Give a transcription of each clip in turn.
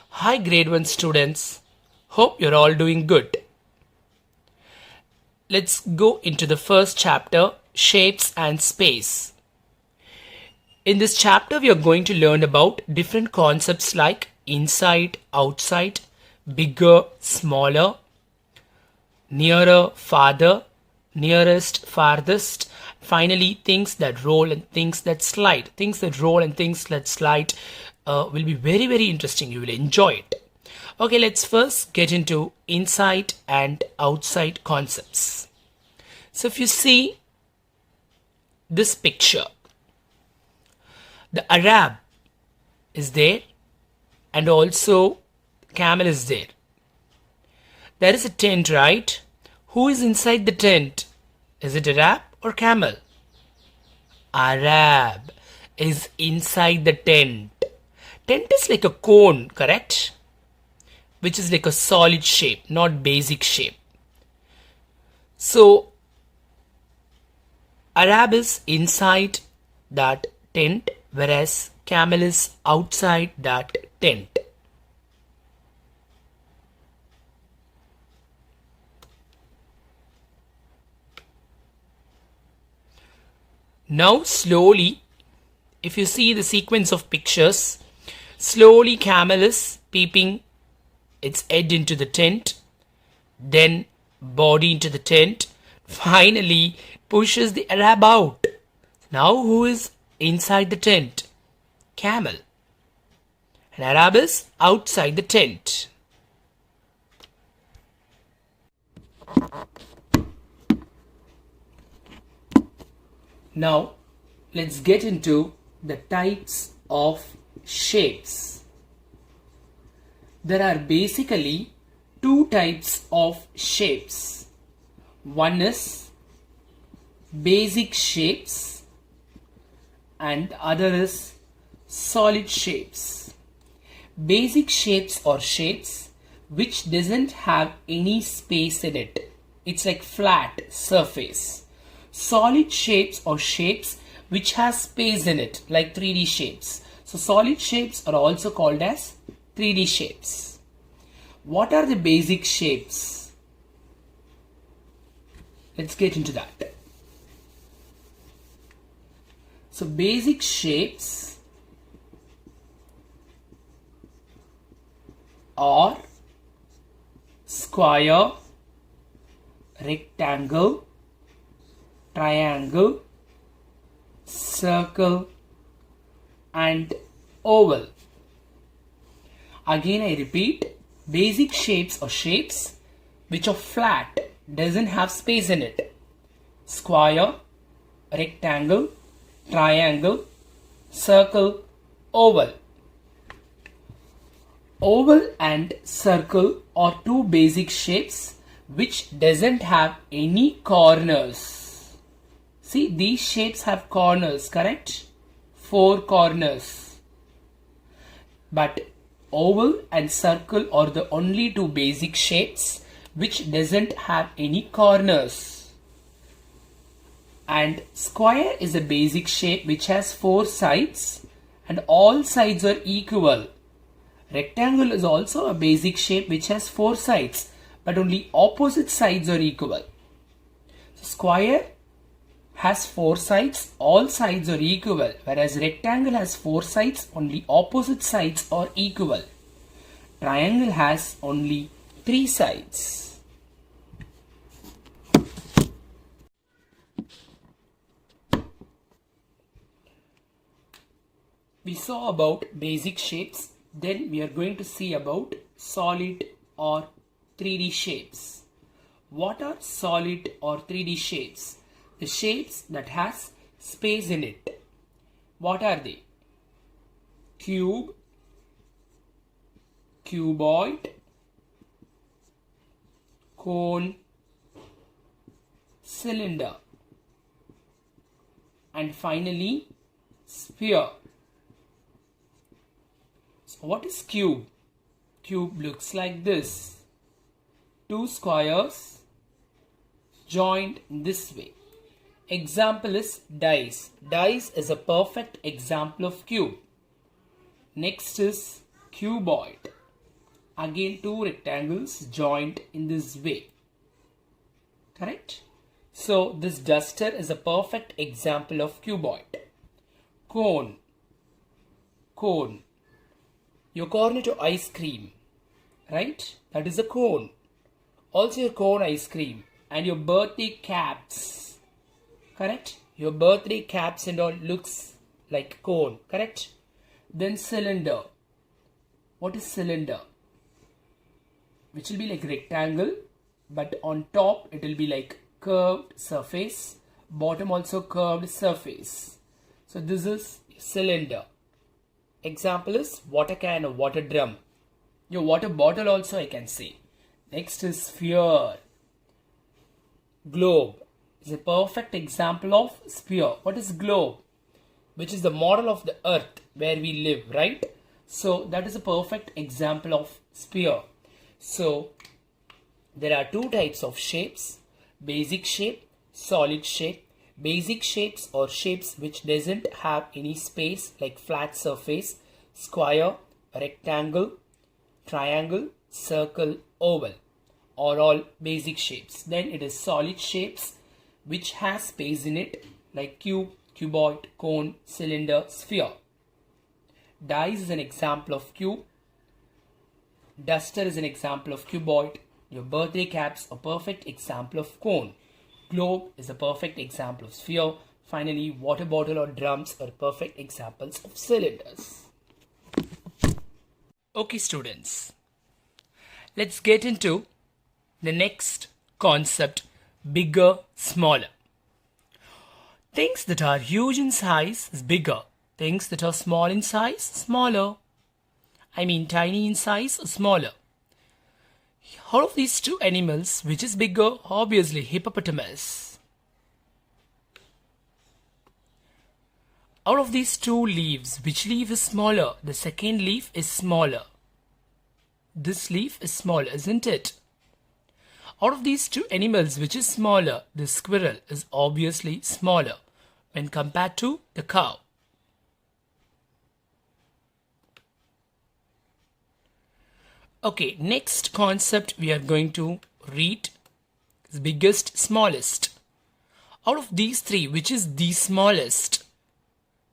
Hi grade 1 students, hope you're all doing good. Let's go into the first chapter, Shapes and Space. In this chapter we are going to learn about different concepts like inside, outside, bigger, smaller, nearer, farther, nearest, farthest, finally things that roll and things that slide. Things that roll and things that slide will be very interesting. You will enjoy it. Okay, let's first get into inside and outside concepts. So if you see this picture, the Arab is there and also camel is there. There is a tent, right? Who is inside the tent? Is it Arab or camel? Arab is inside the tent. Tent is like a cone, correct? Which is like a solid shape, not basic shape. So, Arab is inside that tent, whereas camel is outside that tent. Now slowly, if you see the sequence of pictures, slowly camel is peeping its head into the tent, then body into the tent, finally pushes the Arab out. Now who is inside the tent? Camel. And Arab is outside the tent. Now, let's get into the types of shapes. There are basically two types of shapes. One is basic shapes and the other is solid shapes. Basic shapes or shapes which doesn't have any space in it. It's like flat surface. Solid shapes or shapes which has space in it, like 3D shapes. So solid shapes are also called as 3D shapes. What are the basic shapes? Let's get into that. So basic shapes are square, rectangle, triangle, circle and oval. Again I repeat, basic shapes or shapes which are flat, doesn't have space in it. Square, rectangle, triangle, circle, oval. Oval and circle are two basic shapes which doesn't have any corners. See, these shapes have corners, correct? 4 corners. But oval and circle are the only two basic shapes which doesn't have any corners. And square is a basic shape which has 4 sides and all sides are equal. Rectangle is also a basic shape which has 4 sides but only opposite sides are equal. So square has 4 sides, all sides are equal, whereas rectangle has 4 sides, only opposite sides are equal. Triangle has only 3 sides. We saw about basic shapes, then we are going to see about solid or 3D shapes. What are solid or 3D shapes? The shapes that has space in it. What are they? Cube, cuboid, cone, cylinder, and finally sphere. So what is cube? Cube looks like this. 2 squares joined this way. Example is dice. Dice is a perfect example of cube. Next is cuboid. Again, two rectangles joined in this way. Correct? So this duster is a perfect example of cuboid. Cone. Cone. Your cornetto ice cream. Right? That is a cone. Also your cone ice cream. And your birthday caps. Correct? Your birthday caps and all looks like cone. Correct? Then cylinder. What is cylinder? Which will be like rectangle, but on top it will be like curved surface, bottom also curved surface. So this is cylinder. Example is water can or water drum. Your water bottle also I can say. Next is sphere. Globe is a perfect example of sphere. What is globe? Which is the model of the earth where we live, right? So that is a perfect example of sphere. So there are two types of shapes: basic shape, solid shape. Basic shapes or shapes which doesn't have any space, like flat surface, square, rectangle, triangle, circle, oval, are all basic shapes. Then it is solid shapes which has space in it, like cube, cuboid, cone, cylinder, sphere. Dice is an example of cube. Duster is an example of cuboid. Your birthday caps a perfect example of cone. Globe is a perfect example of sphere. Finally, water bottle or drums are perfect examples of cylinders. Okay, students. Let's get into the next concept, bigger, smaller. Things that are huge in size is bigger. Things that are small in size, smaller. I mean tiny in size or smaller. Out of these two animals, which is bigger? Obviously hippopotamus. Out of these two leaves, which leaf is smaller? The second leaf is smaller. This leaf is smaller, isn't it? Out of these two animals, which is smaller? The squirrel is obviously smaller when compared to the cow. Okay, next concept we are going to read is biggest, smallest. Out of these three, which is the smallest?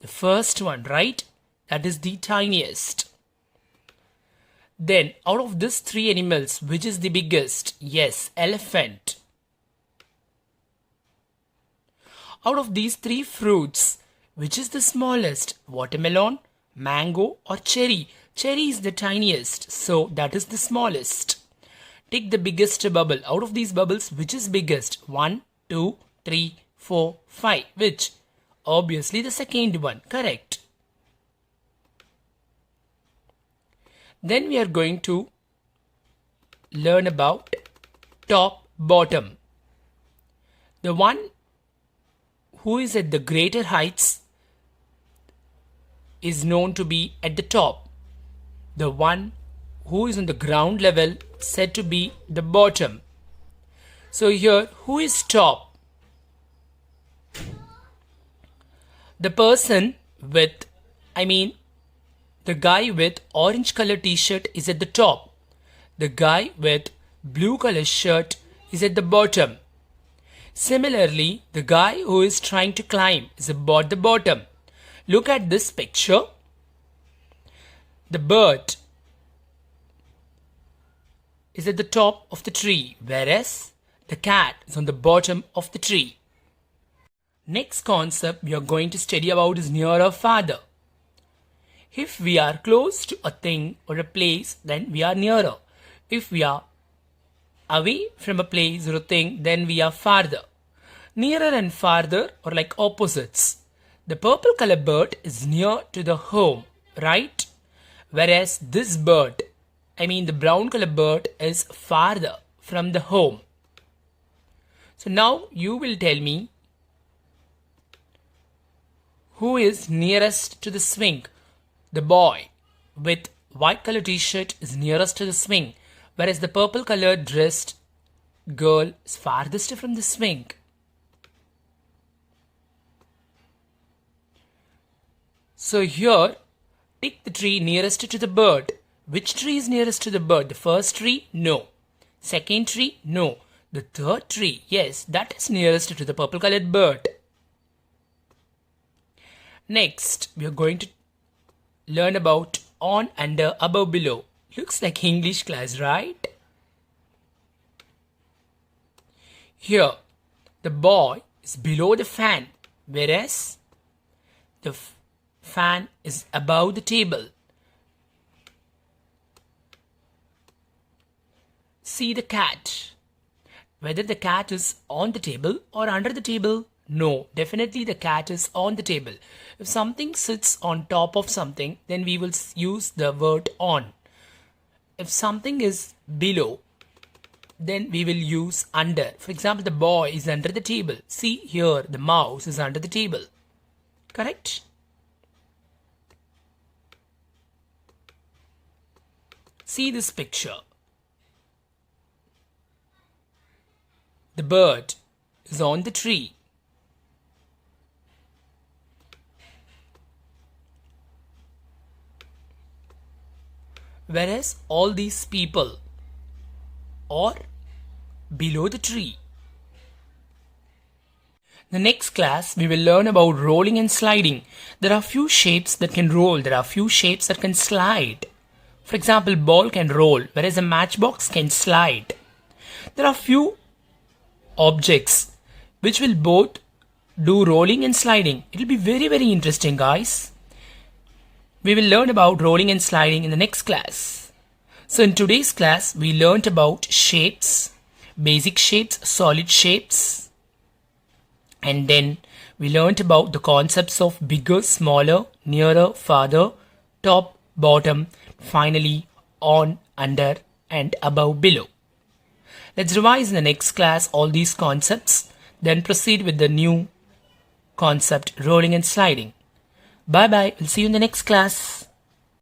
The first one, right? That is the tiniest. Then, out of these three animals, which is the biggest? Yes, elephant. Out of these three fruits, which is the smallest? Watermelon, mango or cherry? Cherry is the tiniest, so that is the smallest. Take the biggest bubble. Out of these bubbles, which is biggest? 1, 2, 3, 4, 5. Which? Obviously the second one. Correct. Then we are going to learn about top, bottom. The one who is at the greater heights is known to be at the top. The one who is on the ground level said to be the bottom. So here, who is top? The person with, the guy with orange color t-shirt is at the top. The guy with blue color shirt is at the bottom. Similarly, the guy who is trying to climb is about the bottom. Look at this picture. The bird is at the top of the tree, whereas the cat is on the bottom of the tree. Next concept we are going to study about is near or farther. If we are close to a thing or a place, then we are nearer. If we are away from a place or a thing, then we are farther. Nearer and farther are like opposites. The purple color bird is near to the home, right? Whereas this bird, the brown color bird, is farther from the home. So now you will tell me who is nearest to the swing. The boy with white color t-shirt is nearest to the swing, whereas the purple color dressed girl is farthest from the swing. So here, pick the tree nearest to the bird. Which tree is nearest to the bird? The first tree? No. Second tree? No. The third tree? Yes, that is nearest to the purple colored bird. Next, we are going to learn about on, under, above, below. Looks like English class, right? Here, the boy is below the fan, whereas the fan is above the table. See the cat. Whether the cat is on the table or under the table? No, definitely the cat is on the table. If something sits on top of something, then we will use the word on. If something is below, then we will use under. For example, the boy is under the table. See here, the mouse is under the table. Correct? See this picture. The bird is on the tree. Whereas all these people are below the tree. The next class we will learn about rolling and sliding. There are few shapes that can roll. There are few shapes that can slide. For example, ball can roll, whereas a matchbox can slide. There are few objects which will both do rolling and sliding. It will be very, very interesting, guys. We will learn about rolling and sliding in the next class. So in today's class, we learned about shapes, basic shapes, solid shapes. And then we learned about the concepts of bigger, smaller, nearer, farther, top, bottom, finally on, under and above, below. Let's revise in the next class all these concepts, then proceed with the new concept rolling and sliding. Bye bye. We'll see you in the next class.